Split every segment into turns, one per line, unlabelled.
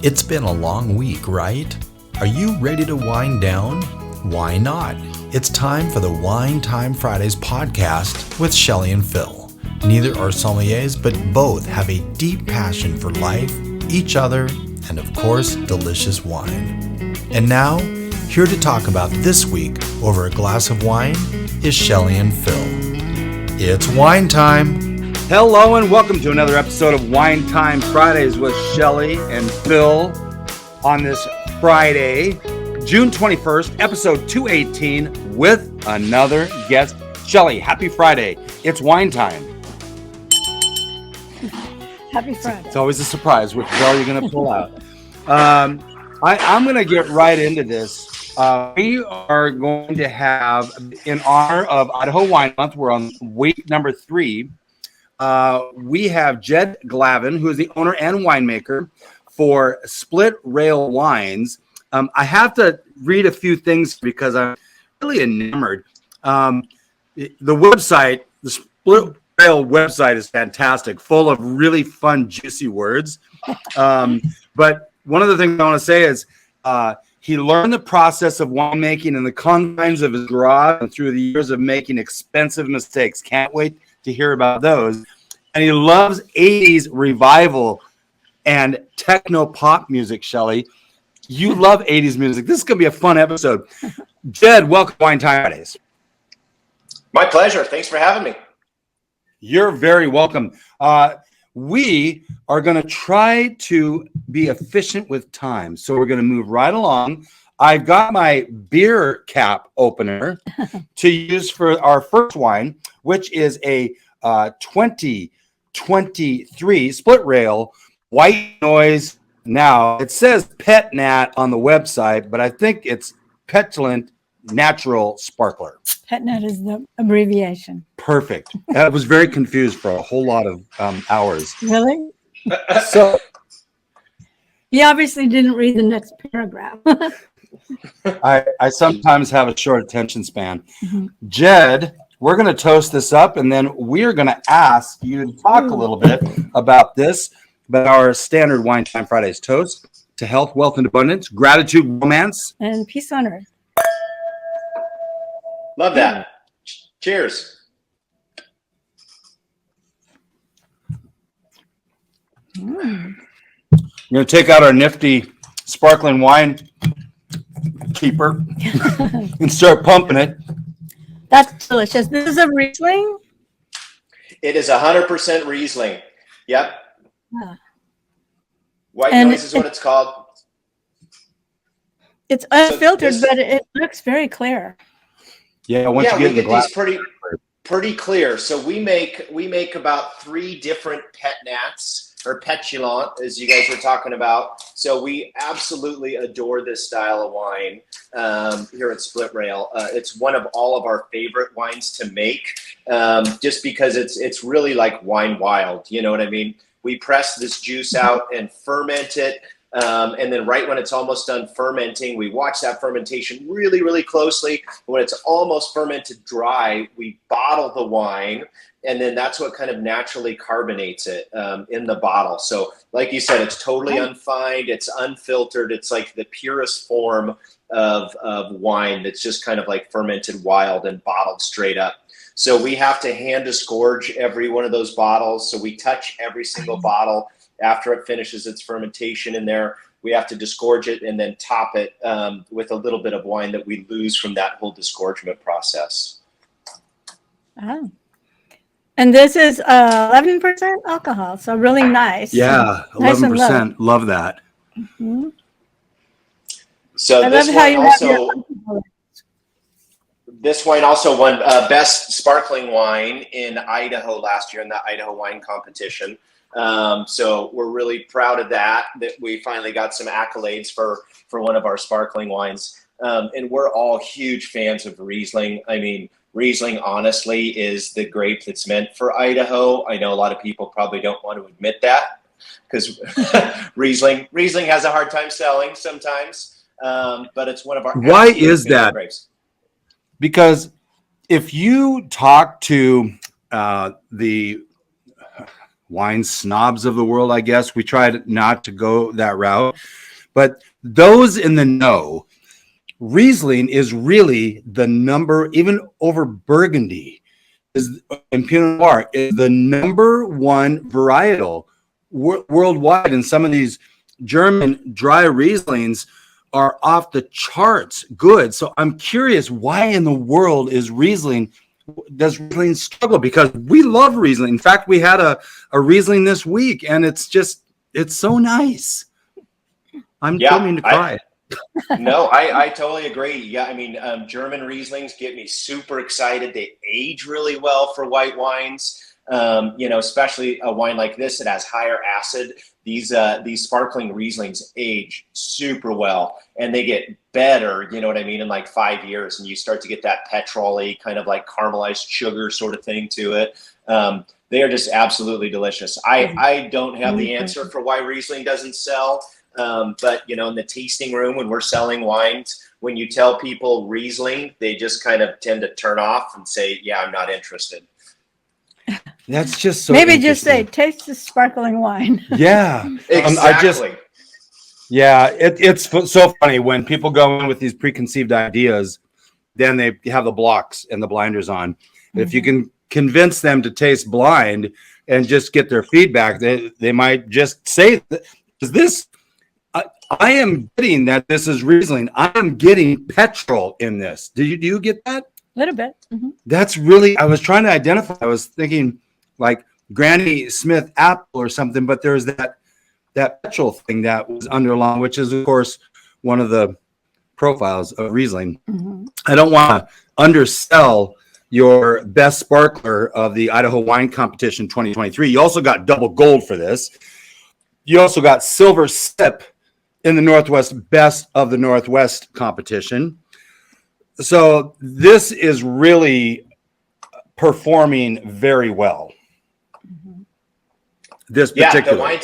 It's been a long week, right? Are you ready to wind down? Why not? It's time for the Wine Time Fridays podcast with Shelley and Phil. Neither are sommeliers, but both have a deep passion for life, each other, and of course, delicious wine. And now, here to talk about this week over a glass of wine is Shelley and Phil. It's wine time.
Hello and welcome to another episode of Wine Time Fridays with Shelley and Phil on this Friday, June 21st, episode 218 with another guest. Shelley, happy Friday. It's wine time.
Happy Friday.
It's always a surprise which bell you're going to pull out. I'm going to get right into this. We are going to have, in honor of Idaho Wine Month, we're on week number 3. We have Jed Glavin, who is the owner and winemaker for Split Rail Wines. I have to read a few things because I'm really enamored. The website, the Split Rail website is fantastic, full of really fun, juicy words. But one of the things I want to say is he learned the process of winemaking in the confines of his garage and through the years of making expensive mistakes. Can't wait to hear about those. And he loves 80s revival and techno pop music, Shelley. You love 80s music. This is going to be a fun episode. Jed, welcome to Wine Time Fridays.
My pleasure. Thanks for having me.
You're very welcome. We are going to try to be efficient with time. So we're going to move right along. I've got my beer cap opener to use for our first wine, which is a 2023 Split Rail White Noise. Now, it says Pet Nat on the website, but I think it's Petulant Natural Sparkler.
Pet Nat is the abbreviation.
Perfect. I was very confused for a whole lot of hours.
Really?
So
You obviously didn't read the next paragraph.
I sometimes have a short attention span.
Mm-hmm.
Jed, we're going to toast this up, and then we're going to ask you to talk a little bit about this, about our standard Wine Time Fridays toast to health, wealth, and abundance, gratitude, romance,
And peace on earth.
Love that. Cheers.
Mm.
We're going to take out our nifty sparkling wine keeper and start pumping it.
That's delicious. This is a Riesling?
It is 100% Riesling. Yep.
Yeah.
White
And
noise is what it's called.
It's unfiltered,
this-
but it looks very clear.
Yeah, once you
We
get in the
get
glass.
these pretty clear. So we make about 3 different pet nats, or petulant, as you guys were talking about. So we absolutely adore this style of wine here at Split Rail. It's one of all of our favorite wines to make, just because it's really like wine wild. You know what I mean? We press this juice out and ferment it. And then right when it's almost done fermenting, we watch that fermentation really, really closely. When it's almost fermented dry, we bottle the wine, and then that's what kind of naturally carbonates it in the bottle. So like you said, it's totally unfined, it's unfiltered, it's like the purest form of wine that's just kind of like fermented wild and bottled straight up. So we have to hand disgorge every one of those bottles. So we touch every single bottle. After it finishes its fermentation in there, we have to disgorge it and then top it with a little bit of wine that we lose from that whole disgorgement process.
Oh. And this is 11% alcohol, so really nice.
Yeah,
Nice and
11%. Love that.
Mhm.
So
I love how you have your
this wine also won best sparkling wine in Idaho last year in the Idaho Wine Competition. So we're really proud of that we finally got some accolades for one of our sparkling wines. And we're all huge fans of Riesling. I mean, Riesling honestly is the grape that's meant for Idaho. I know a lot of people probably don't want to admit that because Riesling has a hard time selling sometimes. But it's one of our
Why is
favorite
that?
grapes.
Because if you talk to the wine snobs of the world, I guess. We tried not to go that route. But those in the know, Riesling is really the number, even over Burgundy, and Pinot Noir is the number one varietal worldwide. And some of these German dry Rieslings are off the charts good. So I'm curious, why in the world does Riesling struggle? Because we love Riesling. In fact, we had a Riesling this week, and it's so nice. I'm coming to cry.
No, I totally agree. Yeah, I mean, German Rieslings get me super excited. They age really well for white wines. Especially a wine like this that has higher acid. These sparkling Rieslings age super well, and they get better, you know what I mean, in like 5 years, and you start to get that petrol-y kind of like caramelized sugar sort of thing to it. They are just absolutely delicious. I don't have the answer for why Riesling doesn't sell. But in the tasting room when we're selling wines, when you tell people Riesling, they just kind of tend to turn off and say, yeah, I'm not interested.
That's just so
maybe just say, taste the sparkling wine.
Yeah.
Exactly.
It's so funny when people go in with these preconceived ideas, then they have the blocks and the blinders on. Mm-hmm. If you can convince them to taste blind and just get their feedback, they might just say, is this... I am getting that this is Riesling. I am getting petrol in this. Do you get that?
A little bit. Mm-hmm.
That's really, I was trying to identify. I was thinking like Granny Smith apple or something, but there's that petrol thing that was underlying, which is, of course, one of the profiles of Riesling. Mm-hmm. I don't want to undersell your best sparkler of the Idaho Wine Competition 2023. You also got double gold for this. You also got silver sip in the Northwest Best of the Northwest competition. So this is really performing very well. Mm-hmm. This particular.
Yeah,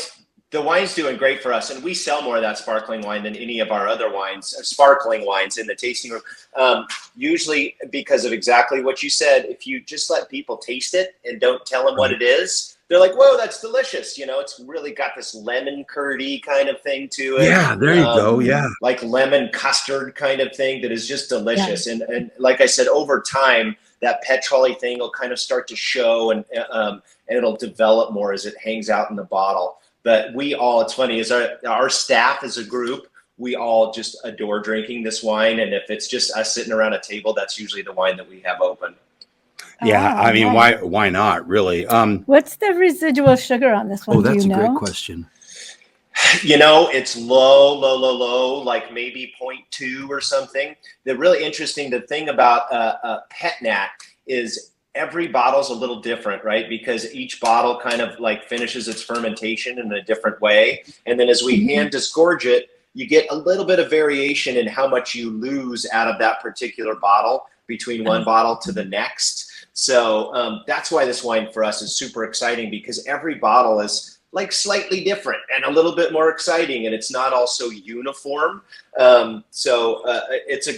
the wine's doing great for us, and we sell more of that sparkling wine than any of our other wines, sparkling wines in the tasting room. Usually because of exactly what you said. If you just let people taste it and don't tell them what it is, they're like, whoa, that's delicious. It's really got this lemon curdy kind of thing to it.
Yeah, there you go. Yeah.
Like lemon custard kind of thing that is just delicious. Yeah. And like I said, over time, that petrol-y thing will kind of start to show and it'll develop more as it hangs out in the bottle. But it's funny, is our staff as a group, we all just adore drinking this wine. And if it's just us sitting around a table, that's usually the wine that we have open.
Yeah, I mean, why not, really?
What's the residual sugar on this one?
Oh, that's a great question.
It's low, like maybe 0.2 or something. The really interesting thing about pet nat is every bottle's a little different, right? Because each bottle kind of like finishes its fermentation in a different way. And then as we hand disgorge it, you get a little bit of variation in how much you lose out of that particular bottle between one bottle to the next. So that's why this wine for us is super exciting, because every bottle is like slightly different and a little bit more exciting, and it's not all so uniform. So it's a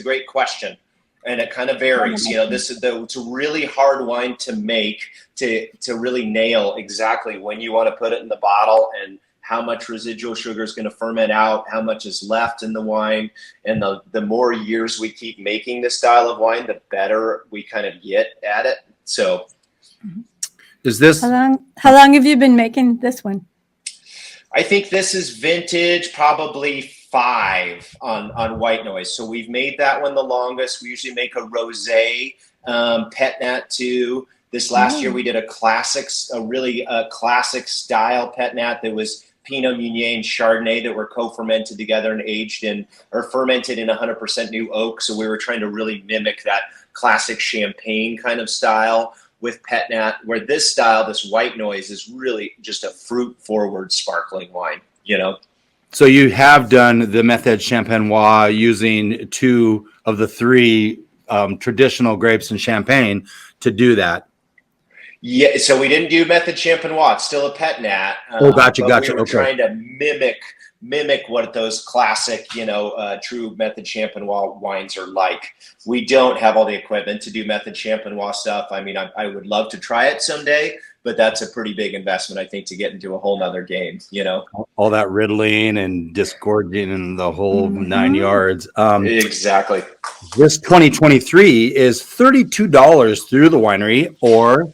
great question, and it kind of varies. It's a really hard wine to make to really nail exactly when you want to put it in the bottle and how much residual sugar is going to ferment out, how much is left in the wine. And the more years we keep making this style of wine, the better we kind of get at it. So
is this...
How long have you been making this one?
I think this is vintage, probably 5 on White Noise. So we've made that one the longest. We usually make a rosé pet nat too. This last year we did a really classic style pet nat that was Pinot Meunier and Chardonnay that were co-fermented together and fermented in 100% new oak. So we were trying to really mimic that classic champagne kind of style with pet nat, where this style, this White Noise, is really just a fruit-forward sparkling wine,
So you have done the Method Champenois using 2 of the 3 traditional grapes in Champagne to do that.
Yeah, so we didn't do Method Champenois. It's still a pet nat.
Gotcha.
We were trying to mimic what those classic, true Method Champenois wines are like. We don't have all the equipment to do Method Champenois stuff. I mean, I would love to try it someday, but that's a pretty big investment, I think, to get into a whole nother game,
All that riddling and disgorging and the whole 9 yards.
Exactly.
This 2023 is $32 through the winery or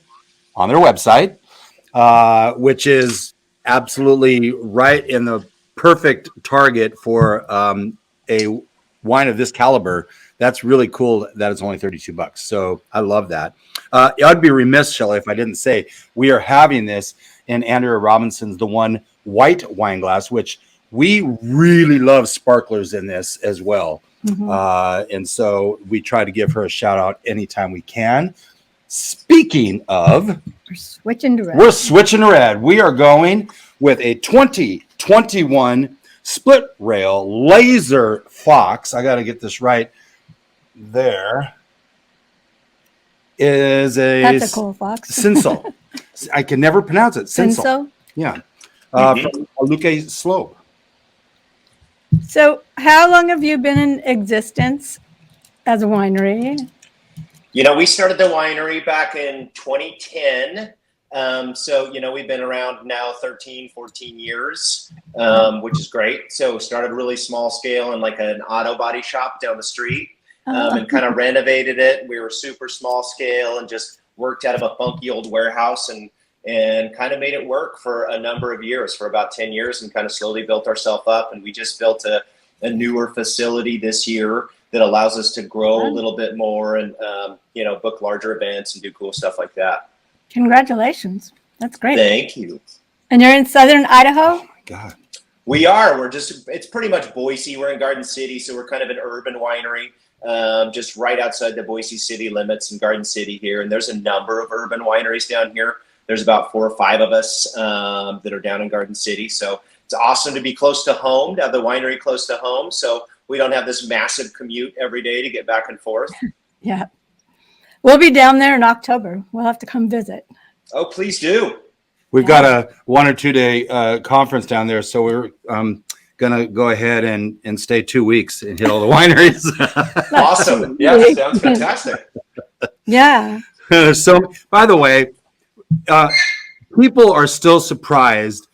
on their website, which is absolutely right in the perfect target for a wine of this caliber. That's really cool that it's only $32. So I love that. I'd be remiss, Shelley, if I didn't say we are having this in Andrea Robinson's The One white wine glass, which we really love sparklers in this as well. And so we try to give her a shout out anytime we can. Speaking of,
We're switching to red.
we're switching to red. We are going with a 2021 Split Rail Laser Fox. I got to get this right. There is
That's a cool fox.
Cinsel. I can never pronounce it. Cinsel.
Cinso?
Yeah. From Aluke Slope.
So how long have you been in existence as a winery?
We started the winery back in 2010. So, we've been around now 13, 14 years, which is great. So started really small scale in like an auto body shop down the street. And kind of renovated it. We were super small scale and just worked out of a funky old warehouse and kind of made it work for a number of years, for about 10 years, and kind of slowly built ourselves up. And we just built a newer facility this year that allows us to grow a little bit more and, book larger events and do cool stuff like that.
Congratulations. That's great.
Thank you.
And you're in southern Idaho?
Oh my God.
We are. It's pretty much Boise. We're in Garden City, so we're kind of an urban winery. Just right outside the Boise city limits in Garden City here. And there's a number of urban wineries down here. There's about 4 or 5 of us that are down in Garden City. So it's awesome to be close to home, to have the winery close to home. So we don't have this massive commute every day to get back and forth.
Yeah. We'll be down there in October. We'll have to come visit.
Oh, please do.
We've got a 1 or 2 day conference down there. So we're going to go ahead and stay 2 weeks and hit all the wineries.
Awesome. Yeah, sounds fantastic.
Yeah.
So, by the way, people are still surprised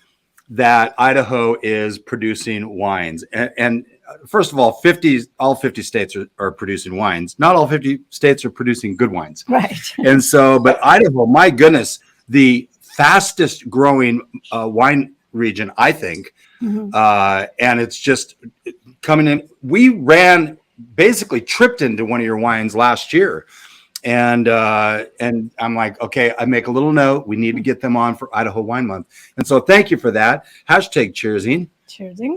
that Idaho is producing wines. And first of all, all 50 states are producing wines. Not all 50 states are producing good wines.
Right.
And so, but Idaho, my goodness, the fastest growing wine region, I think. And it's just coming in. We basically tripped into one of your wines last year. And I'm like, okay, I make a little note. We need to get them on for Idaho Wine Month. And so thank you for that. Hashtag cheersing.
Cheersing.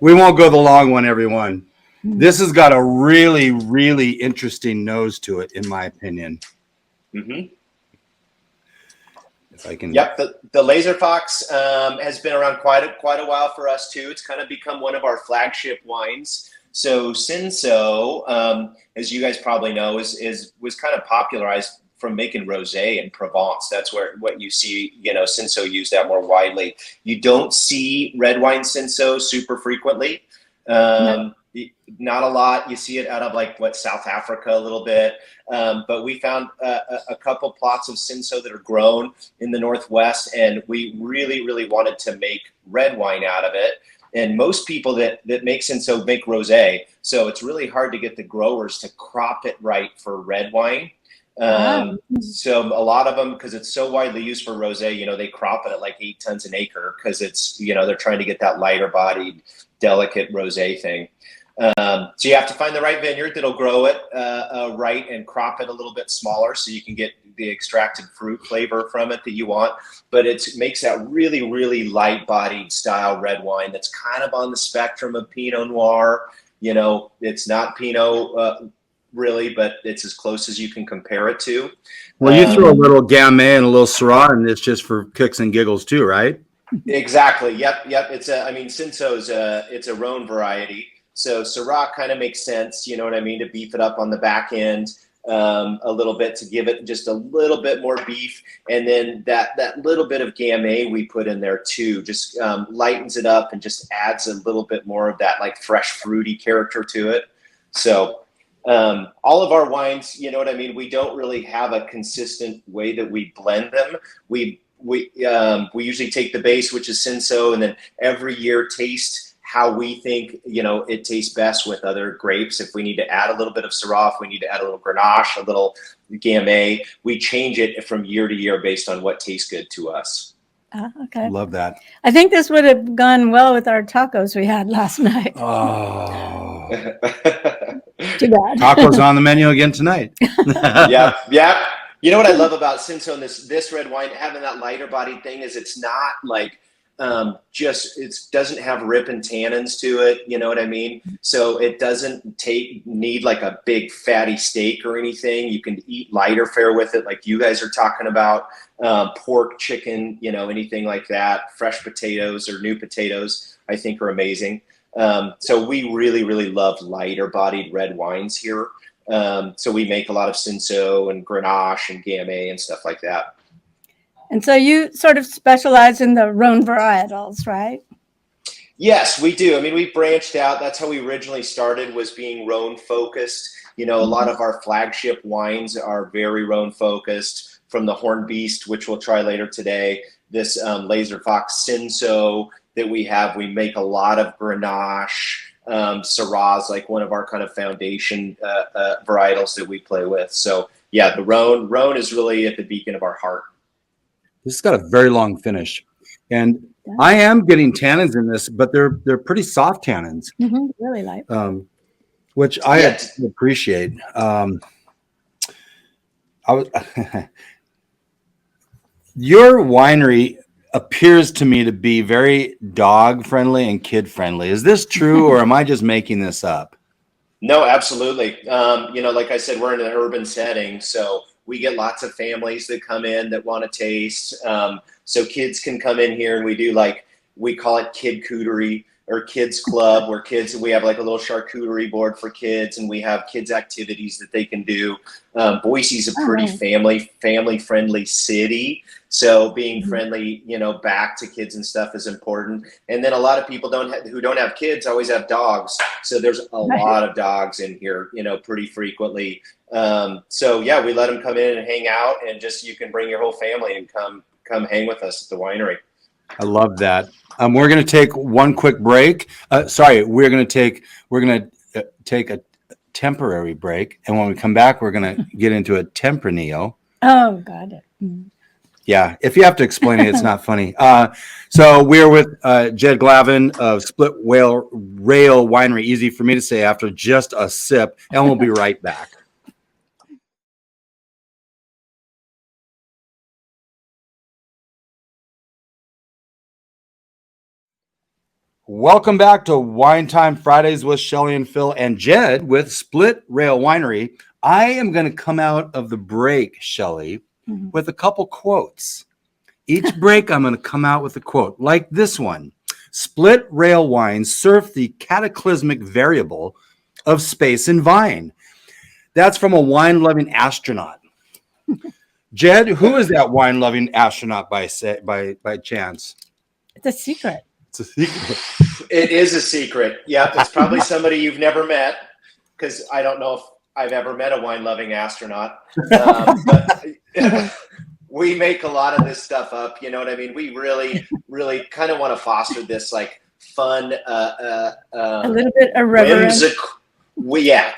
We won't go the long one, everyone. This has got a really, really interesting nose to it, in my opinion.
Mm-hmm.
If I can.
Yep, the Laser Fox has been around quite a while for us too. It's kind of become one of our flagship wines. So Cinso, as you guys probably know, was kind of popularized from making rosé in Provence. That's what you see, Cinso used that more widely. You don't see red wine Cinso super frequently. No. Not a lot. You see it out of South Africa a little bit. But we found a couple plots of Cinso that are grown in the Northwest, and we really, really wanted to make red wine out of it. And most people that make Cinso make rosé. So it's really hard to get the growers to crop it right for red wine. So a lot of them, because it's so widely used for rosé, they crop it at 8 tons an acre because it's, they're trying to get that lighter bodied, delicate rosé thing. So you have to find the right vineyard that'll grow it right and crop it a little bit smaller so you can get the extracted fruit flavor from it that you want. But it makes that really, really light-bodied style red wine that's kind of on the spectrum of Pinot Noir. It's not Pinot really, but it's as close as you can compare it to.
Well, you throw a little Gamay and a little Syrah in this just for kicks and giggles too, right?
Exactly. Yep. Cinso's it's a Rhone variety. So Syrah kind of makes sense, to beef it up on the back end a little bit to give it just a little bit more beef. And then that little bit of Gamay we put in there too, just lightens it up and just adds a little bit more of that fresh fruity character to it. So All of our wines, you know what I mean? We don't really have a consistent way that we blend them. We usually take the base, which is Cinsault, and then every year taste how we think, it tastes best with other grapes. If we need to add a little bit of Syrah, if we need to add a little Grenache, a little Gamay, we change it from year to year based on what tastes good to us.
Okay.
Love that.
I think this would have gone well with our tacos we had last night.
Oh,
Too bad.
tacos on the menu again tonight.
Yeah. You know what I love about Cinsault and this red wine, having that lighter bodied thing, is it's not like it doesn't have rip and tannins to it, you know what I mean? So it doesn't need like a big fatty steak or anything. You can eat lighter fare with it, like you guys are talking about. Pork, chicken, anything like that. Fresh potatoes or new potatoes, I think, are amazing. So we really, really love lighter bodied red wines here. So we make a lot of Cinsault and Grenache and Gamay and stuff like that.
And so you sort of specialize in the Rhone varietals, right?
Yes, we do. I mean, we branched out. That's how we originally started, was being Rhone focused. A lot of our flagship wines are very Rhone focused, from the Horn Beast, which we'll try later today. This Laser Fox Cinsault that we have, we make a lot of Grenache. Syrah's like one of our kind of foundation varietals that we play with. So yeah, the Rhone is really at the beacon of our heart.
This has got a very long finish, and I am getting tannins in this, but they're pretty soft tannins,
really light,
which I appreciate. Your winery appears to me to be very dog friendly and kid friendly. Is this true, or am I just making this up?
No, absolutely. Like I said, we're in an urban setting, so we get lots of families that come in that want to taste. So kids can come in here, and we do we call it kid cootery or kids club, where we have like a little charcuterie board for kids, and we have kids activities that they can do. Boise's a pretty family friendly city. So being friendly, back to kids and stuff is important. And then a lot of people who don't have kids always have dogs. So there's a lot of dogs in here, pretty frequently. So yeah, we let them come in and hang out, and you can bring your whole family and come hang with us at the winery.
I love that. We're going to take one quick break. We're going to take a temporary break, and when we come back, we're going to get into a Tempranillo.
Oh, got it.
Yeah, if you have to explain it, it's not funny. So we're with Jed Glavin of Split Rail Winery. Easy for me to say after just a sip, and we'll be right back. Welcome back to Wine Time Fridays with Shelly and Phil and Jed with Split Rail Winery. I am going to come out of the break, Shelly, with a couple quotes. Each break, I'm going to come out with a quote like this one. Split rail wines surf the cataclysmic variable of space and vine. That's from a wine-loving astronaut. Jed, who is that wine-loving astronaut by chance?
It's a secret.
It's a secret.
It is a secret. Yeah, it's probably somebody you've never met, because I don't know if I've ever met a wine-loving astronaut. But we make a lot of this stuff up. You know what I mean? We really, really kind of want to foster this fun,
a little bit irreverent.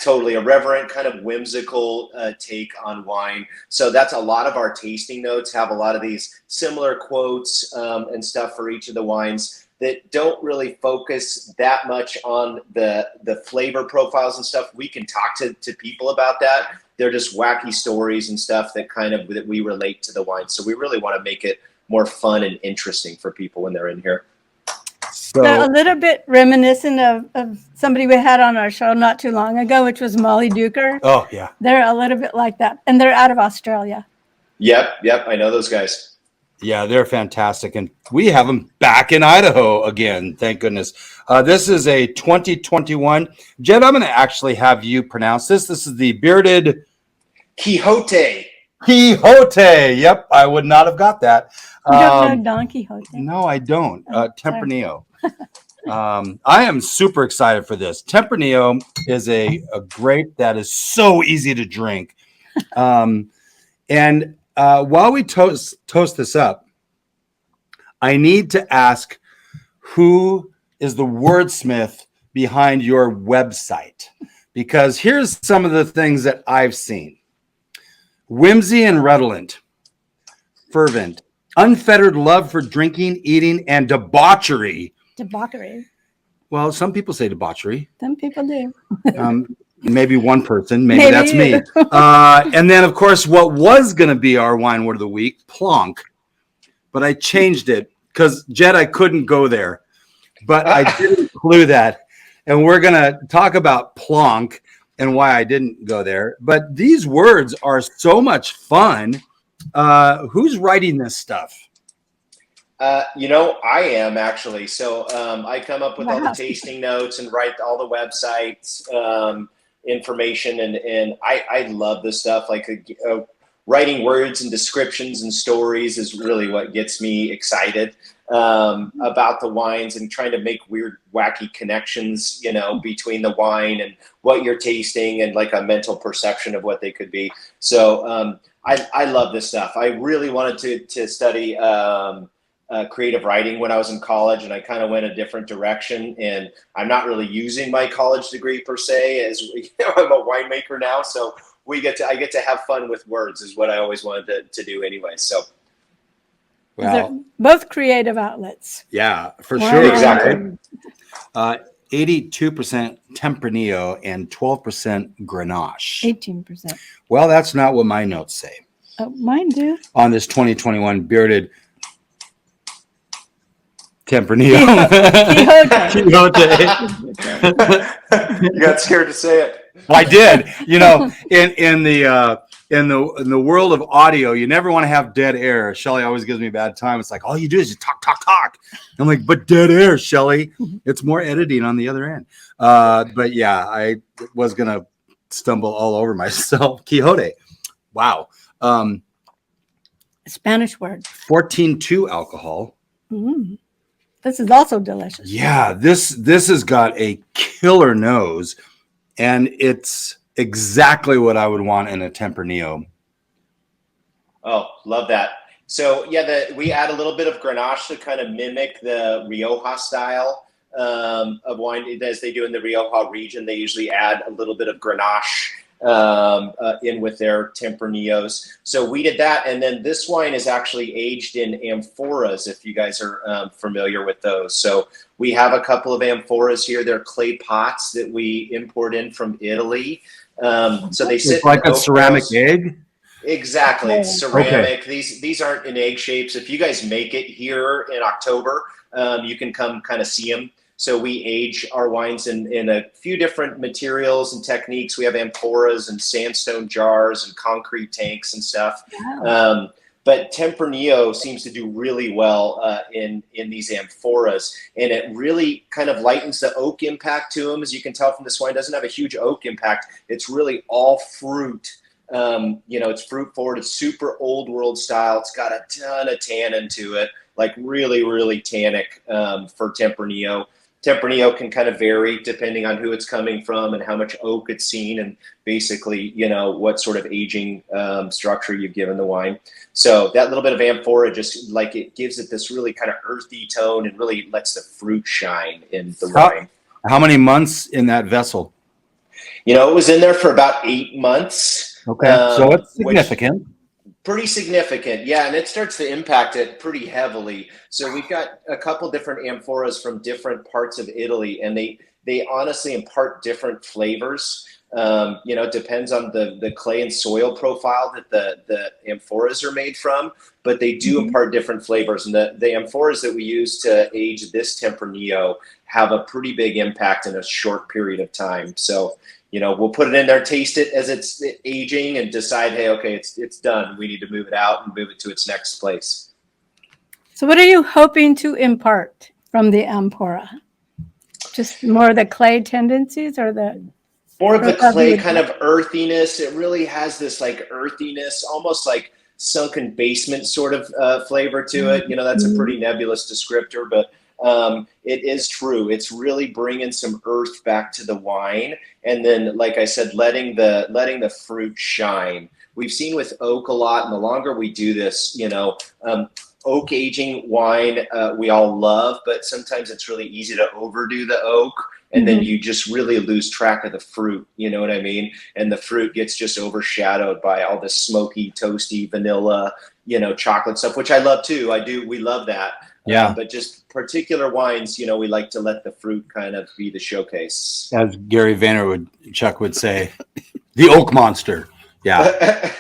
Totally irreverent, kind of whimsical take on wine. So that's a lot of our tasting notes have a lot of these similar quotes and stuff for each of the wines that don't really focus that much on the flavor profiles and stuff. We can talk to people about that. They're just wacky stories and stuff that we relate to the wine. So we really want to make it more fun and interesting for people when they're in here.
So a little bit reminiscent of somebody we had on our show not too long ago, which was Mollydooker.
Oh, yeah.
They're a little bit like that. And they're out of Australia.
Yep. I know those guys.
Yeah, they're fantastic. And we have them back in Idaho again. Thank goodness. This is a 2021. Jed, I'm going to actually have you pronounce this. This is the bearded
Quixote.
Yep, I would not have got that.
You don't know Don Quixote?
No, I don't. Tempranillo. I am super excited for this. Tempranillo is a grape that is so easy to drink. And while we toast this up, I need to ask, who is the wordsmith behind your website? Because here's some of the things that I've seen. Whimsy and redolent, fervent, unfettered love for drinking, eating, and debauchery.
Debauchery.
Well, some people say debauchery.
Some people do.
Maybe one person. Maybe that's
you.
me. And then, of course, what was going to be our wine word of the week, plonk. But I changed it because, Jed, I couldn't go there. But I did include that. And we're going to talk about plonk and why I didn't go there. But these words are so much fun. Who's writing this stuff?
I am actually. So I come up with all the tasting notes and write all the websites information, and I love this stuff. Like writing words and descriptions and stories is really what gets me excited about the wines, and trying to make weird, wacky connections, between the wine and what you're tasting, and like a mental perception of what they could be. So I love this stuff. I really wanted to study creative writing when I was in college, and I kind of went a different direction, and I'm not really using my college degree per se, as I'm a winemaker now. So I get to have fun with words is what I always wanted to do anyway. So.
Well, both creative outlets.
Yeah, for sure.
Exactly.
82% Tempranillo and 12% Grenache.
18%.
Well, that's not what my notes say.
Oh, mine do.
On this 2021 bearded Tempranillo.
Quixote.
You got scared to say it.
I did. In the world of audio, you never want to have dead air. Shelly always gives me a bad time. It's like all you do is you talk. I'm like, but dead air, Shelly. It's more editing on the other end. But yeah, I was gonna stumble all over myself. Quixote. Wow.
Spanish word.
14.2 alcohol.
Mm. This is also delicious.
Yeah, this has got a killer nose, and it's exactly what I would want in a Tempranillo.
Oh, love that. So yeah, we add a little bit of Grenache to kind of mimic the Rioja style of wine, as they do in the Rioja region. They usually add a little bit of Grenache in with their Tempranillos. So we did that, and then this wine is actually aged in amphoras, if you guys are familiar with those. So we have a couple of amphoras here. They're clay pots that we import in from Italy. So they sit
like a ceramic egg.
Exactly, it's ceramic.
Okay.
These aren't in egg shapes. If you guys make it here in October, you can come kind of see them. So we age our wines in a few different materials and techniques. We have amphoras and sandstone jars and concrete tanks and stuff. Wow. But Tempranillo seems to do really well in these amphoras, and it really kind of lightens the oak impact to them. As you can tell from this wine, it doesn't have a huge oak impact. It's really all fruit. It's fruit forward. It's super old world style. It's got a ton of tannin to it, like really, really tannic for Tempranillo. Tempranillo can kind of vary depending on who it's coming from and how much oak it's seen, and basically, what sort of aging structure you've given the wine. So that little bit of amphora, just like it gives it this really kind of earthy tone and really lets the fruit shine in the wine.
How many months in that vessel?
It was in there for about 8 months.
Okay, so it's significant.
Pretty significant, yeah, and it starts to impact it pretty heavily. So we've got a couple different amphoras from different parts of Italy, and they honestly impart different flavors. It depends on the clay and soil profile that the amphoras are made from, but they do impart different flavors. And the amphoras that we use to age this Tempranillo have a pretty big impact in a short period of time. So we'll put it in there, taste it as it's aging, and decide, hey, okay, it's done. We need to move it out and move it to its next place.
So what are you hoping to impart from the amphora? Just more of the clay tendencies, or
more of the clay kind of earthiness? It really has this like earthiness, almost like sunken basement sort of flavor to it. That's a pretty nebulous descriptor, but it is true. It's really bringing some earth back to the wine, and then, like I said, letting the fruit shine. We've seen with oak a lot, and the longer we do this, oak aging wine we all love, but sometimes it's really easy to overdo the oak, and then you just really lose track of the fruit. You know what I mean? And the fruit gets just overshadowed by all this smoky, toasty, vanilla, chocolate stuff, which I love too. We love that.
Yeah.
But just particular wines, we like to let the fruit kind of be the showcase.
As Gary Vaynerchuck would say, the oak monster. Yeah.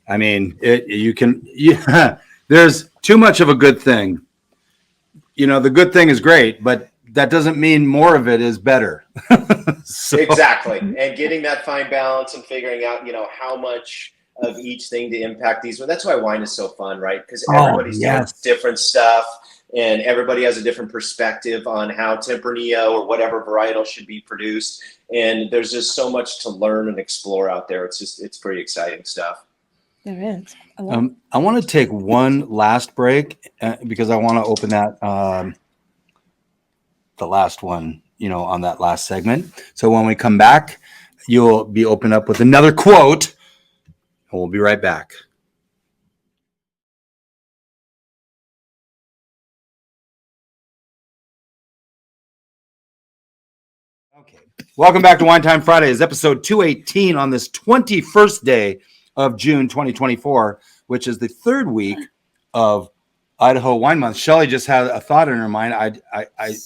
I mean, there's too much of a good thing. The good thing is great, but that doesn't mean more of it is better.
Exactly. And getting that fine balance and figuring out, how much of each thing to impact these. Well, that's why wine is so fun, right? Because everybody's doing different stuff, and everybody has a different perspective on how Tempranillo or whatever varietal should be produced. And there's just so much to learn and explore out there. It's pretty exciting stuff.
There is.
I want to take one last break because I want to open that, the last one, on that last segment. So when we come back, you'll be opened up with another quote, and we'll be right back. Okay. Welcome back to Wine Time Fridays, episode 218 on this 21st day of June 2024, which is the third week of Idaho Wine Month. Shelley just had a thought in her mind. I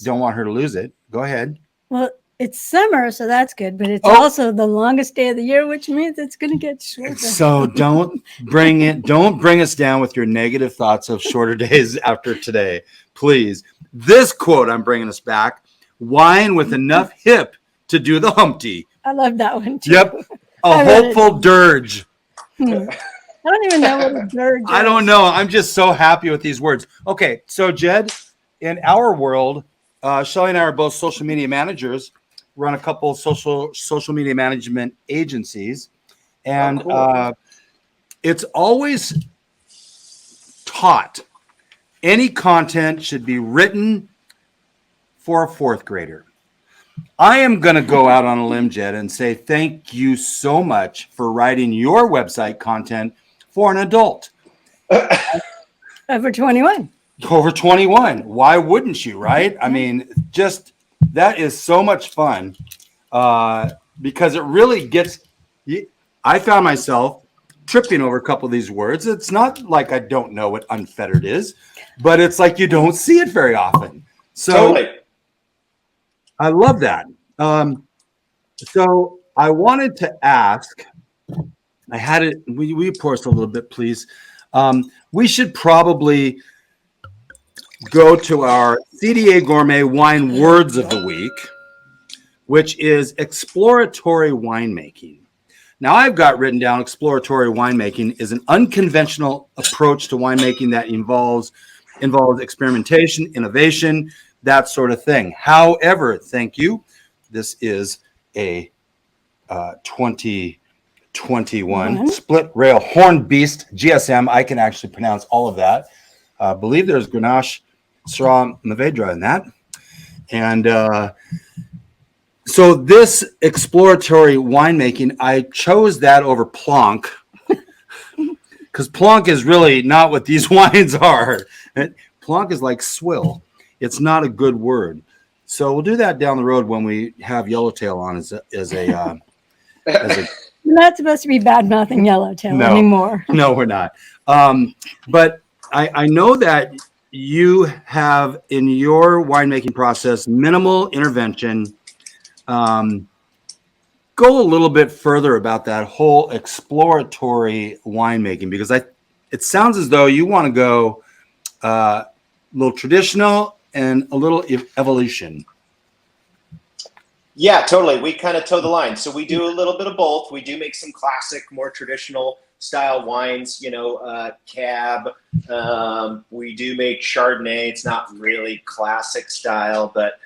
don't want her to lose it. Go ahead.
Well, it's summer, so that's good, but it's also the longest day of the year, which means it's going to get shorter.
So don't bring us down with your negative thoughts of shorter days after today, please. This quote I'm bringing us back: wine with enough hip to do the Humpty.
I love that one too.
Yep. A hopeful dirge.
I don't even know what a dirge is.
I don't know. I'm just so happy with these words. Okay, so Jed, in our world, Shelley and I are both social media managers, run a couple social media management agencies, and it's always taught any content should be written for a fourth grader. I am going to go out on a limb, Jed, and say thank you so much for writing your website content for an adult.
Over 21.
Over 21. Why wouldn't you, right? I mean, just that is so much fun because it really gets – I found myself tripping over a couple of these words. It's not like I don't know what unfettered is, but it's like you don't see it very often. So
Totally.
I love that. So I wanted to ask – I had it. Will you pour us a little bit, please? We should probably go to our CDA Gourmet Wine Words of the Week, which is exploratory winemaking. Now, I've got written down exploratory winemaking is an unconventional approach to winemaking that involves experimentation, innovation, that sort of thing. However, thank you. This is a 2021 Split Rail Horn Beast GSM. I can actually pronounce all of that. I believe there's Grenache, Syrah, Mourvedre in that. And so this exploratory winemaking, I chose that over Plonk because Plonk is really not what these wines are. Plonk is like swill. It's not a good word. So we'll do that down the road when we have Yellowtail on as a
We're not supposed to be bad-mouthing Yellowtail anymore.
No, we're not. But I know that you have in your winemaking process minimal intervention. Go a little bit further about that whole exploratory winemaking because it sounds as though you want to go a little traditional and a little evolution.
Yeah, totally. We kind of toe the line. So we do a little bit of both. We do make some classic, more traditional style wines, cab. We do make Chardonnay. It's not really classic style, but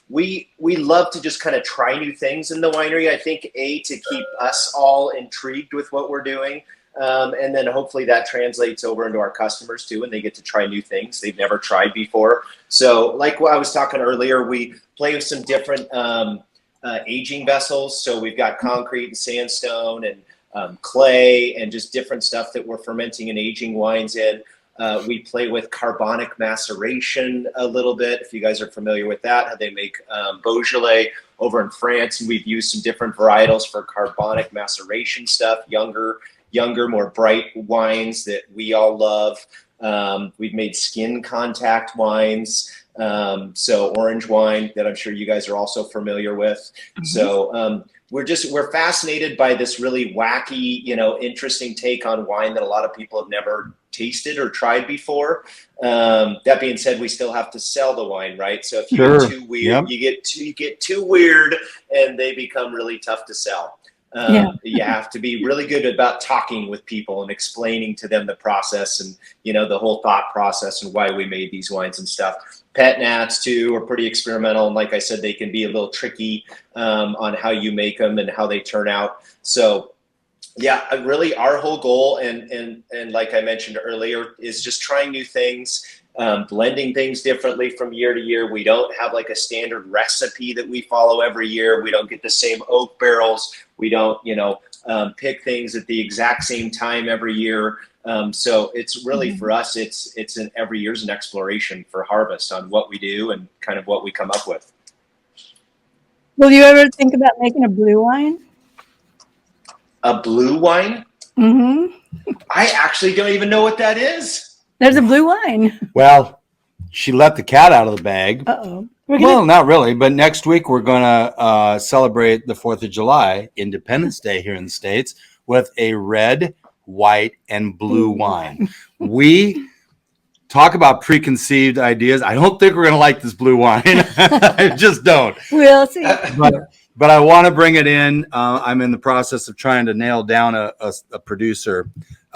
we love to just kind of try new things in the winery. I think, to keep us all intrigued with what we're doing. And then hopefully that translates over into our customers too, and they get to try new things they've never tried before. So like what I was talking earlier, we play with some different aging vessels. So we've got concrete and sandstone and clay and just different stuff that we're fermenting and aging wines in. We play with carbonic maceration a little bit. If you guys are familiar with that, how they make Beaujolais over in France, and we've used some different varietals for carbonic maceration stuff, younger, more bright wines that we all love. We've made skin contact wines, so orange wine that I'm sure you guys are also familiar with. Mm-hmm. So we're fascinated by this really wacky, interesting take on wine that a lot of people have never tasted or tried before. That being said, we still have to sell the wine, right? So if you get too weird, you get too weird, and they become really tough to sell. You have to be really good about talking with people and explaining to them the process and, the whole thought process and why we made these wines and stuff. Pet nats too are pretty experimental. And like I said, they can be a little tricky on how you make them and how they turn out. So yeah, really our whole goal and like I mentioned earlier is just trying new things, blending things differently from year to year. We don't have like a standard recipe that we follow every year. We don't get the same oak barrels. We don't, pick things at the exact same time every year. So it's really for us, every year's an exploration for harvest on what we do and kind of what we come up with.
Will you ever think about making a blue wine?
A blue wine?
Mm-hmm.
I actually don't even know what that is.
There's a blue wine.
Well, she let the cat out of the bag.
Uh-oh.
Well, not really, but next week we're going to celebrate the 4th of July, Independence Day here in the States, with a red, white, and blue wine. We talk about preconceived ideas. I don't think we're going to like this blue wine. I just don't.
We'll see.
But I want to bring it in. I'm in the process of trying to nail down a producer.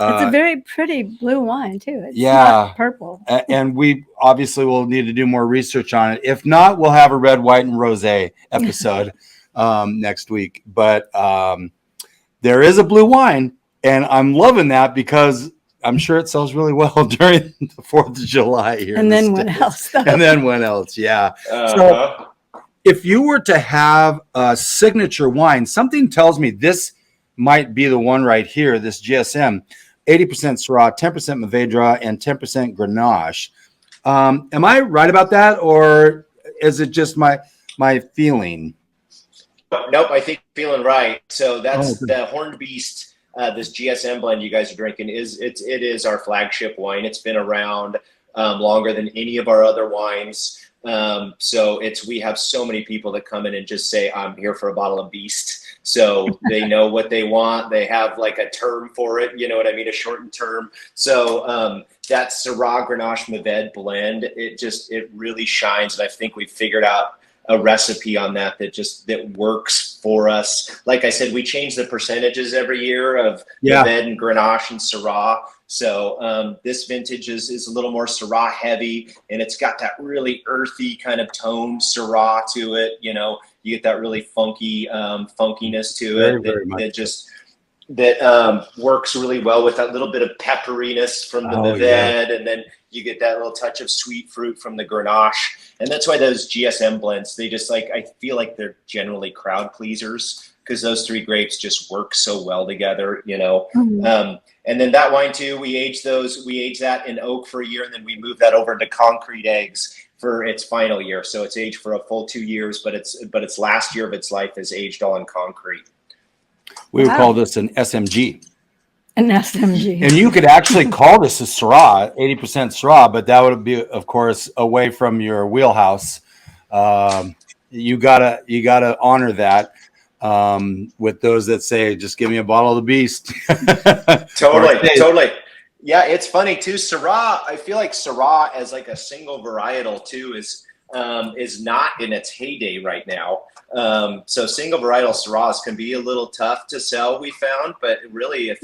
It's a very pretty blue wine, too. It's
not
purple.
And we obviously will need to do more research on it. If not, we'll have a red, white, and rosé episode next week. But there is a blue wine, and I'm loving that because I'm sure it sells really well during the 4th of July here.
And then when else?
And then when else, yeah. So if you were to have a signature wine, something tells me this might be the one right here, this GSM, 80% Syrah, 10% Mourvedre, and 10% Grenache. Am I right about that, or is it just my feeling?
Nope, I think you're feeling right. So that's the Horned Beast. This GSM blend you guys are drinking it is our flagship wine. It's been around longer than any of our other wines. So we have so many people that come in and just say, I'm here for a bottle of Beast. So they know what they want. They have like a term for it. You know what I mean? A shortened term. So that Syrah Grenache Mourvedre blend, it really shines. And I think we've figured out a recipe on that works for us. Like I said, we change the percentages every year of Mourvedre and Grenache and Syrah. So this vintage is a little more Syrah heavy, and it's got that really earthy kind of toned Syrah to it. You get that really funky funkiness to it that works really well with that little bit of pepperiness from the Mourvedre, and then you get that little touch of sweet fruit from the Grenache. And that's why those GSM blends, I feel like they're generally crowd pleasers because those three grapes just work so well together, Mm-hmm. And then that wine too, we age that in oak for a year, and then we move that over into concrete eggs for its final year. So it's aged for a full 2 years, but its last year of its life is aged all in concrete.
We would call this an SMG.
An SMG.
And you could actually call this a Syrah, 80% Syrah, but that would be, of course, away from your wheelhouse. You gotta honor that with those that say, just give me a bottle of the Beast.
Totally. Yeah, it's funny too. Syrah, I feel like Syrah as like a single varietal too is not in its heyday right now. So single varietal Syrahs can be a little tough to sell, we found, but really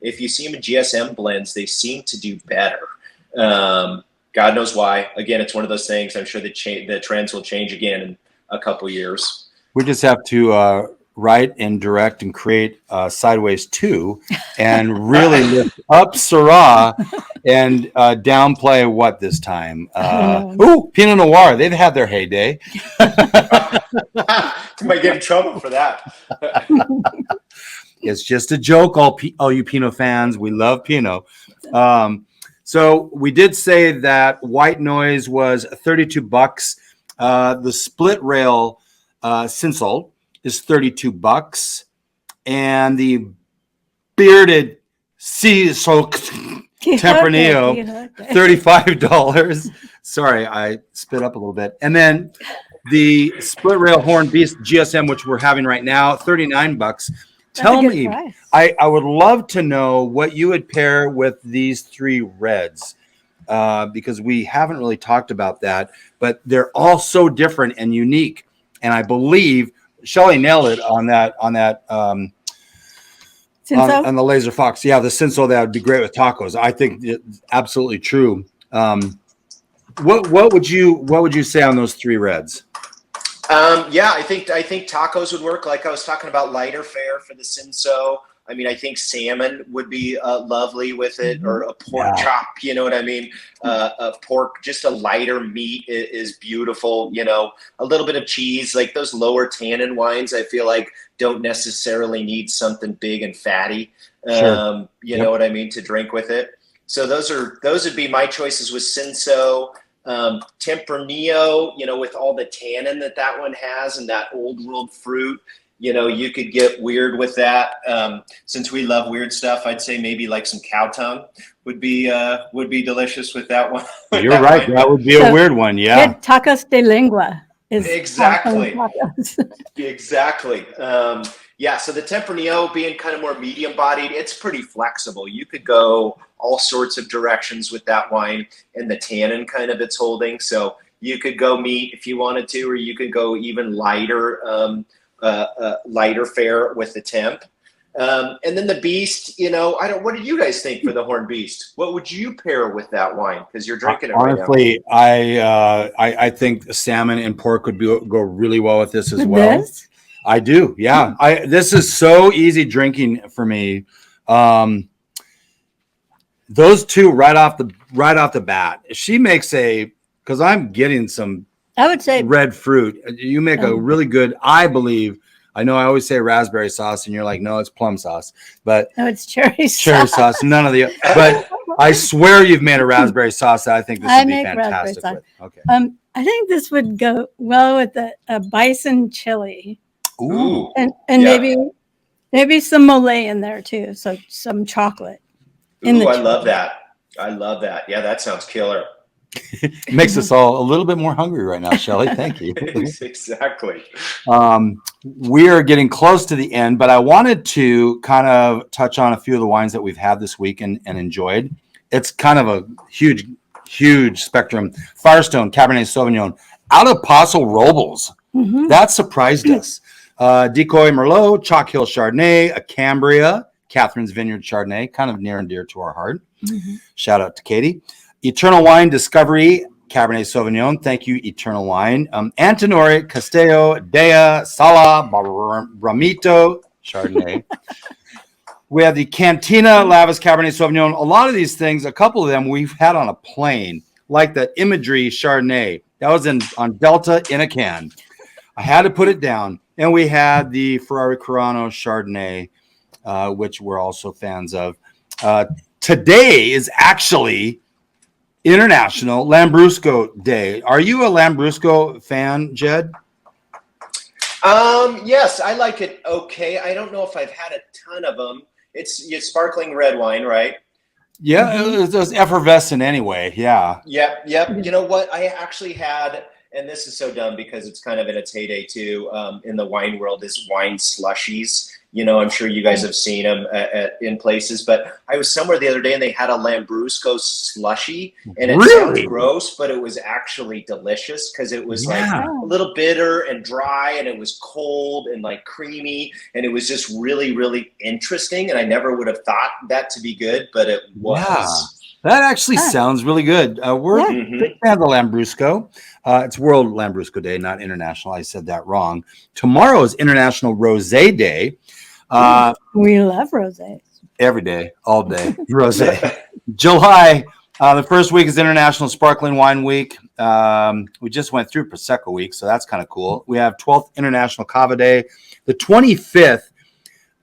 if you see them in GSM blends, they seem to do better. God knows why. Again, it's one of those things. I'm sure the trends will change again in a couple years.
We just have to write and direct and create Sideways 2 and really lift up Syrah and downplay what this time? Pinot Noir. They've had their heyday.
Might get in trouble for that.
It's just a joke, all you Pinot fans. We love Pinot. So we did say that White Noise was $32. The Split Rail Cinsel is $32, and the bearded sea soaked Tempranillo $35. Sorry, I spit up a little bit. And then the Split Rail Horn Beast GSM, which we're having right now, $39. Tell me, I would love to know what you would pair with these three reds, because we haven't really talked about that, but they're all so different and unique. And I believe Shelley nailed it on the Laser Fox. Yeah, the Cinso, that would be great with tacos. I think it's absolutely true. What would you say on those three reds?
Yeah, I think tacos would work. Like I was talking about, lighter fare for the Cinso. I mean, I think salmon would be lovely with it, or a pork chop. You know what I mean? A pork, just a lighter meat is beautiful. You know, a little bit of cheese, like those lower tannin wines, I feel like don't necessarily need something big and fatty.
Sure.
You know what I mean, to drink with it. So those would be my choices with Cinso. Tempranillo, you know, with all the tannin that one has and that old world fruit. You know, you could get weird with that. Since we love weird stuff, I'd say maybe like some cow tongue would be delicious with that one.
You're right. That would be a weird one. Yeah.
Tacos de lengua is
exactly. Exactly. Yeah. So the Tempranillo being kind of more medium bodied, it's pretty flexible. You could go all sorts of directions with that wine, and the tannin kind of it's holding. So you could go meat if you wanted to, or you could go even lighter. Lighter fare with the temp, and then the Beast. You know, what do you guys think for the Horn Beast? What would you pair with that wine? Because you're drinking it
honestly, right now. I think salmon and pork would go really well with this as well. This? I do, yeah. This is so easy drinking for me. Those two right off the bat. She makes because I'm getting some.
I would say
red fruit. You make a really good, I believe. I know I always say raspberry sauce, and you're like, no, it's plum sauce. But
no, it's cherry
sauce. None of the. But I swear you've made a raspberry sauce that I think this would be fantastic with. Okay.
I think this would go well with a bison chili.
Ooh.
And maybe some mole in there too. So some chocolate.
I love that. I love that. Yeah, that sounds killer.
It makes us all a little bit more hungry right now, Shelley. Thank you.
Exactly.
We are getting close to the end, but I wanted to kind of touch on a few of the wines that we've had this week and enjoyed. It's kind of a huge spectrum. Firestone, Cabernet Sauvignon, out of Paso, Robles. Mm-hmm. That surprised us. Decoy, Merlot, Chalk Hill Chardonnay, a Cambria, Catherine's Vineyard Chardonnay, kind of near and dear to our heart. Mm-hmm. Shout out to Katie. Eternal Wine Discovery, Cabernet Sauvignon. Thank you, Eternal Wine. Antinori, Castello, della, Sala, Bramito, Chardonnay. We have the Cantina, Lavis, Cabernet Sauvignon. A lot of these things, a couple of them we've had on a plane, like the Imagery Chardonnay. That was on Delta in a can. I had to put it down. And we had the Ferrari Chardonnay, which we're also fans of. Today is actually International Lambrusco Day. Are you a Lambrusco fan, Jed?
Yes, I like it. Okay, I don't know if I've had a ton of them. It's sparkling red wine, right?
Yeah, it was effervescent anyway. Yeah.
Yep. You know what? I actually had, and this is so dumb because it's kind of in its heyday too. In the wine world, is wine slushies. You know, I'm sure you guys have seen them in places, but I was somewhere the other day and they had a Lambrusco slushy, and it sounds gross, but it was actually delicious because it was like a little bitter and dry, and it was cold and like creamy, and it was just really, really interesting. And I never would have thought that to be good, but it was.
That actually sounds really good. We're big fan of the Lambrusco. It's World Lambrusco Day, not International. I said that wrong. Tomorrow is International Rosé Day.
We love rosés.
Every day, all day, rosé. July, the first week is International Sparkling Wine Week. We just went through Prosecco Week, so that's kind of cool. We have 12th International Cava Day. The 25th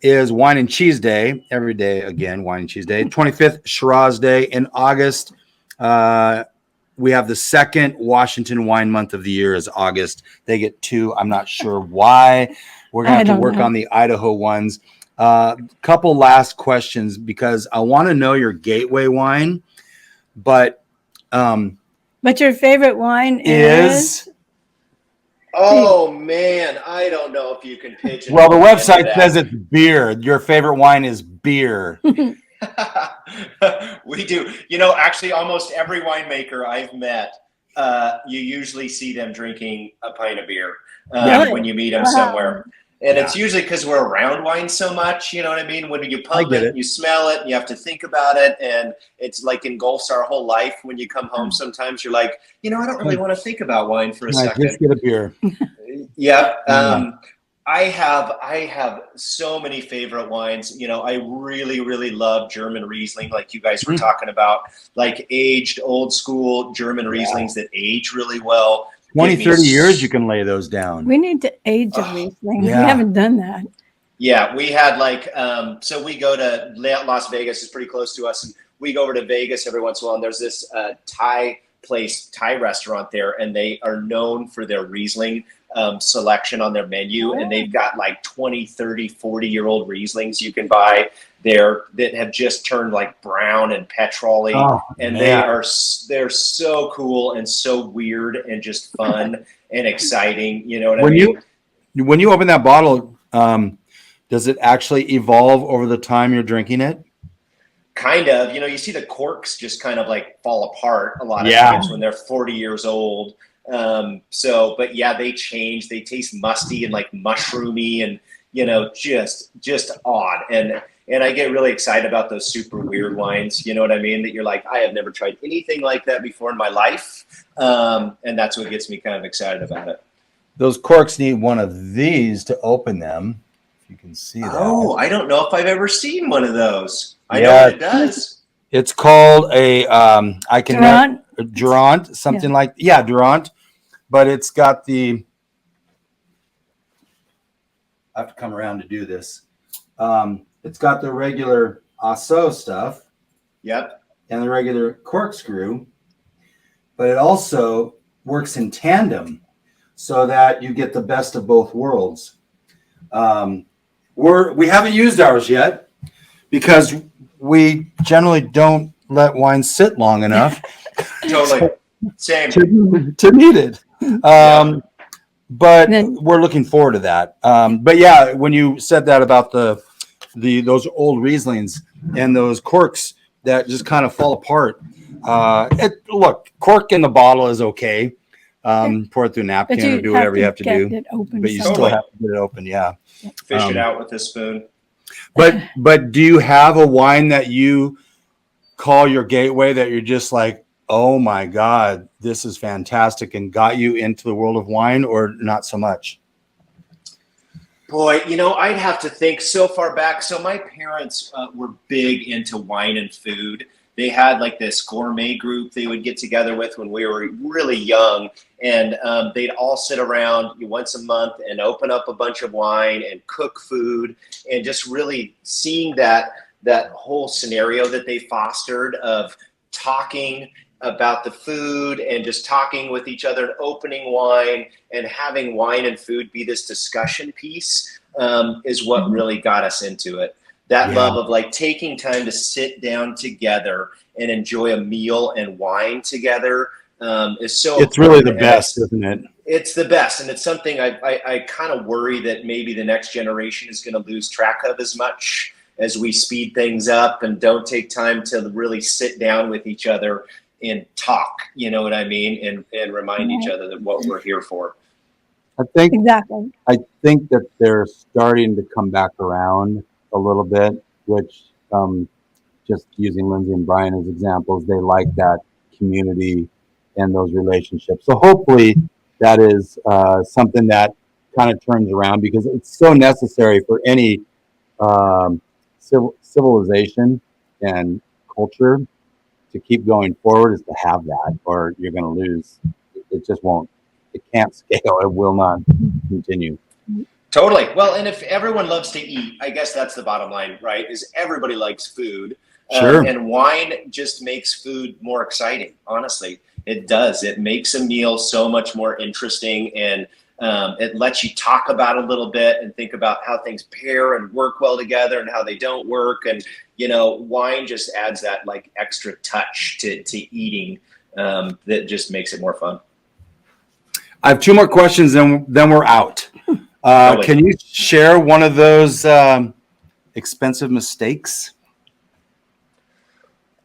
is Wine and Cheese Day. Every day, again, Wine and Cheese Day. 25th, Shiraz Day. In August, we have the second Washington Wine Month of the year is August. They get 2. I'm not sure why. We're going to have to work on the Idaho ones. Couple last questions because I want to know your gateway wine, but
your favorite wine is?
Oh man, I don't know if you can pigeonhole.
Well, the website says it's beer. Your favorite wine is beer.
We do. Actually, almost every winemaker I've met, you usually see them drinking a pint of beer when you meet them somewhere. And it's usually because we're around wine so much, you know what I mean? When you pump it, you smell it, and you have to think about it, and it's like engulfs our whole life. When you come home, sometimes you're like, I don't really want to think about wine for a second.
Just get a beer.
Yeah. I have so many favorite wines. I really, really love German Riesling, like you guys were talking about, like aged, old school German Rieslings that age really well.
20, 30 years, you can lay those down.
We need to age a Riesling. Yeah. We haven't done that.
Yeah, we had so we go to Las Vegas, is pretty close to us, and we go over to Vegas every once in a while, and there's this Thai restaurant there, and they are known for their Riesling selection on their menu, and they've got like 20, 30, 40-year-old Rieslings you can buy there that have just turned like brown and petrol-y, and they're so cool and so weird and just fun and exciting. You know what I mean?
When you open that bottle, does it actually evolve over the time you're drinking it?
Kind of. You see the corks just kind of like fall apart a lot of times when they're 40 years old. But yeah, they change. They taste musty and like mushroomy and, just odd. And I get really excited about those super weird wines. You know what I mean? That you're like, I have never tried anything like that before in my life. And that's what gets me kind of excited about it.
Those corks need one of these to open them. If you can see that.
Oh, I don't know if I've ever seen one of those. I know what it does.
It's called a, Durant, something like, Durant. But it's got I have to come around to do this. It's got the regular Paso stuff.
Yep.
And the regular corkscrew. But it also works in tandem so that you get the best of both worlds. We haven't used ours yet because we generally don't let wine sit long enough.
Totally. Same.
to need it. But we're looking forward to that. But yeah, when you said that about those old Rieslings and those corks that just kind of fall apart. Look, cork in the bottle is okay. Pour it through a napkin or do whatever you have to do. But you still have to get it open. Yeah.
Fish it out with a spoon.
But do you have a wine that you call your gateway that you're just like, oh my God, this is fantastic and got you into the world of wine, or not so much?
Boy, I'd have to think so far back. So my parents were big into wine and food. They had like this gourmet group they would get together with when we were really young. And they'd all sit around once a month and open up a bunch of wine and cook food, and just really seeing that whole scenario that they fostered of talking about the food and just talking with each other and opening wine and having wine and food be this discussion piece is what really got us into it. That love of like taking time to sit down together and enjoy a meal and wine together is so.
It's really the best, isn't it?
It's the best, and it's something I kind of worry that maybe the next generation is going to lose track of as much as we speed things up and don't take time to really sit down with each other and talk, you know what I mean? And remind each other that what we're here for.
I think that they're starting to come back around a little bit, which just using Lindsay and Brian as examples, they like that community and those relationships. So hopefully that is something that kind of turns around, because it's so necessary for any civilization and culture to keep going forward, is to have that, or you're going to lose. It just won't. It can't scale. It will not continue.
Totally. Well, and if everyone loves to eat, I guess that's the bottom line, right? Is everybody likes food.
Sure.
And wine just makes food more exciting. Honestly, it does. It makes a meal so much more interesting, and it lets you talk about it a little bit and think about how things pair and work well together and how they don't work. And, wine just adds that like extra touch to eating that just makes it more fun.
I have two more questions, and then we're out. Can you share one of those expensive mistakes?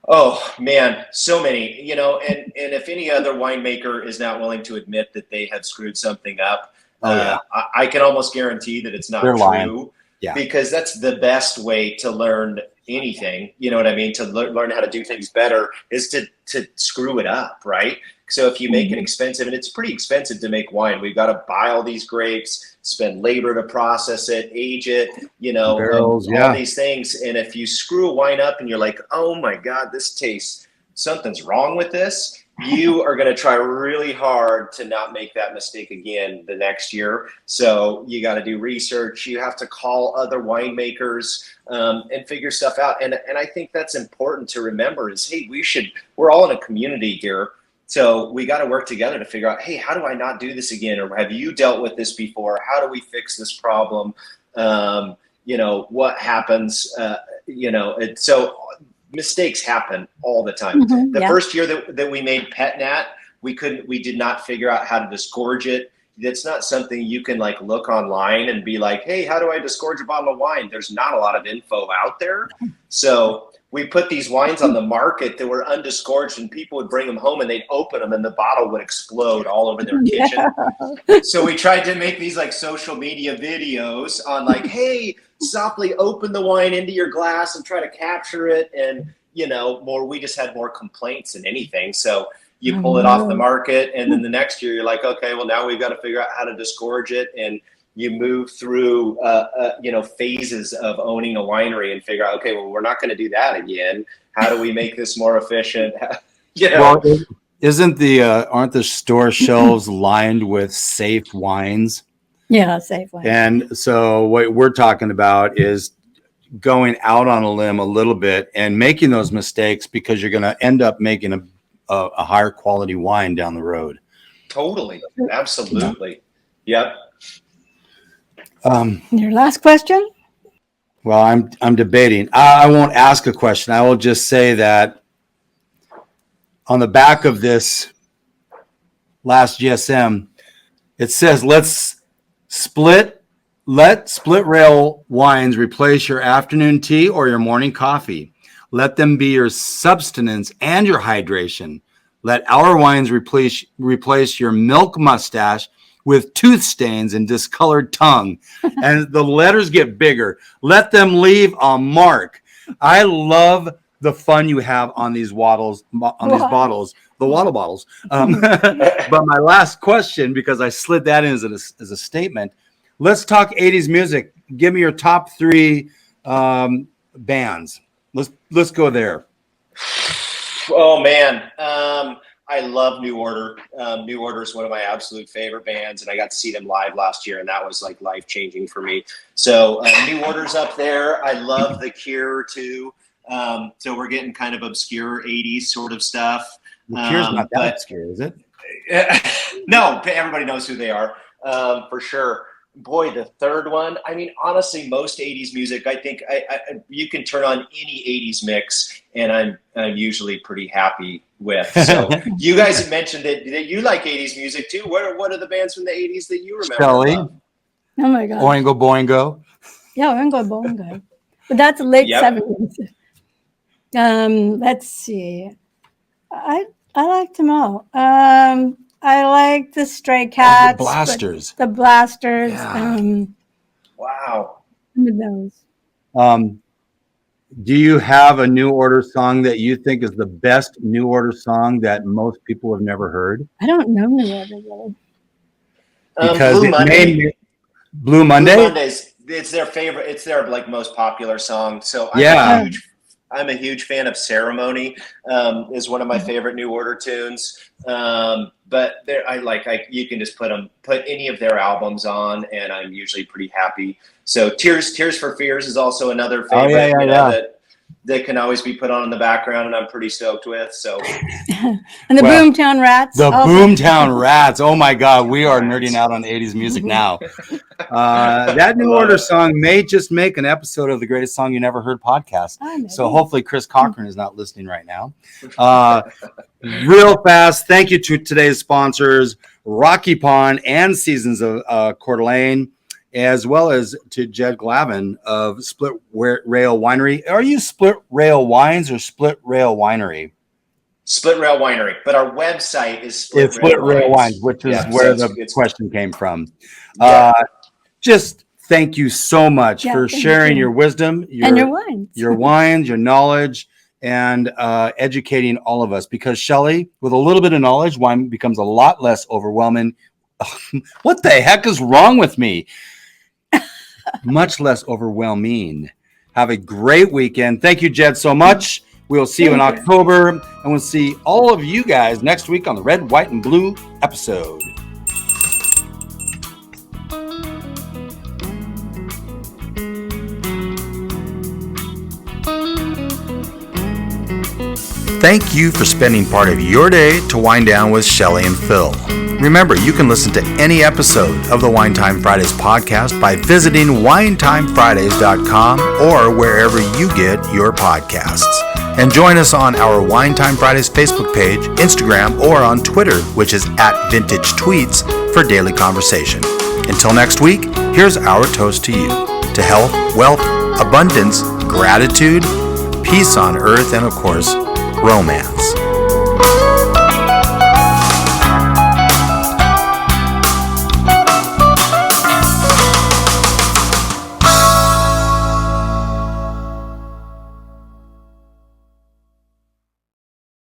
Oh man, so many, and if any other winemaker is not willing to admit that they have screwed something up, I can almost guarantee that it's not
They're
true.
lying. Yeah.
Because that's the best way to learn anything. You know what I mean? To learn how to do things better is to screw it up, right? So if you make it expensive, and it's pretty expensive to make wine, we've got to buy all these grapes, spend labor to process it, age it,
Barrels,
all these things. And if you screw a wine up and you're like, oh my God, this tastes, something's wrong with this, you are going to try really hard to not make that mistake again the next year. So you got to do research. You have to call other winemakers and figure stuff out. And I think that's important to remember is, hey, we're all in a community here. So we got to work together to figure out, hey, how do I not do this again? Or have you dealt with this before? How do we fix this problem? What happens? So mistakes happen all the time. The first year that we made Pet Nat, we did not figure out how to disgorge it. It's not something you can like look online and be like, hey, how do I disgorge a bottle of wine? There's not a lot of info out there. So we put these wines on the market that were undisgorged, and people would bring them home and they'd open them and the bottle would explode all over their kitchen. So we tried to make these like social media videos on like, hey, softly open the wine into your glass and try to capture it. And, we just had more complaints than anything. So you pull it off the market, and then the next year you're like, okay, well now we've got to figure out how to disgorge it. And you move through, phases of owning a winery and figure out, okay, well, we're not going to do that again. How do we make this more efficient?
Well, aren't the store shelves lined with safe wines?
Yeah, safe wines.
And so what we're talking about is going out on a limb a little bit and making those mistakes, because you're going to end up making a higher quality wine down the road.
Totally. Absolutely. Yep.
Your last question?
Well, I'm debating. I won't ask a question. I will just say that on the back of this last GSM, it says, let Split Rail Wines replace your afternoon tea or your morning coffee. Let them be your substance and your hydration. Let our wines replace your milk mustache with tooth stains and discolored tongue. And the letters get bigger. Let them leave a mark. I love the fun you have on these bottles, the waddle bottles. But my last question, because I slid that in as a statement, let's talk 80s music. Give me your top 3 bands. Let's go there.
Oh man. I love New Order. New Order is one of my absolute favorite bands, and I got to see them live last year, and that was like life-changing for me. So New Order's up there. I love The Cure too. So we're getting kind of obscure 80s sort of stuff.
The Cure's not that obscure, is it?
No, everybody knows who they are, for sure. Boy, the third one. I mean, honestly, most 80s music, I think you can turn on any 80s mix, and I'm usually pretty happy with. So you guys have mentioned that you like 80s music too. What are the bands from the 80s that you remember?
Shelley.
Oh my God.
Oingo Boingo.
Yeah, Oingo Boingo. But that's late 70s. Let's see. I liked them all. I like the Stray Cats.
The Blasters.
The Blasters.
Yeah.
Wow.
Some of those.
Do you have a New Order song that you think is the best New Order song that most people have never heard?
I don't know New Order really.
Because
Blue Monday.
Blue Monday?
Blue Mondays. It's their favorite. It's their like most popular song. So I'm a huge fan of Ceremony. Is one of my favorite New Order tunes. But you can just put any of their albums on, and I'm usually pretty happy. So Tears for Fears is also another favorite. That can always be put on in the background, and I'm pretty stoked with. So,
and the Boomtown Rats.
Boomtown Rats. Oh my God, we are nerding out on 80s music now. That New Order song may just make an episode of the Greatest Song You Never Heard podcast. So hopefully Chris Cochran is not listening right now. Real fast, thank you to today's sponsors, Rocky Pond and Seasons of Coeur d'Alene, as well as to Jed Glavin of Split Rail Winery. Are you Split Rail Wines or Split Rail Winery?
Split Rail Winery, but our website is
Split Rail Wines, which is where the question came from. Just thank you so much for sharing your wisdom, your wines, your knowledge, and educating all of us. Because Shelley, with a little bit of knowledge, wine becomes a lot less overwhelming. What the heck is wrong with me? Much less overwhelming. Have a great weekend. Thank you, Jed, so much. We'll see you in October, and we'll see all of you guys next week on the Red, White, and Blue episode.
Thank you for spending part of your day to wind down with Shelley and Phil. Remember, you can listen to any episode of the Wine Time Fridays podcast by visiting winetimefridays.com or wherever you get your podcasts. And join us on our Wine Time Fridays Facebook page, Instagram, or on Twitter, which is @VintageTweets, for daily conversation. Until next week, here's our toast to you. To health, wealth, abundance, gratitude, peace on earth, and of course, romance.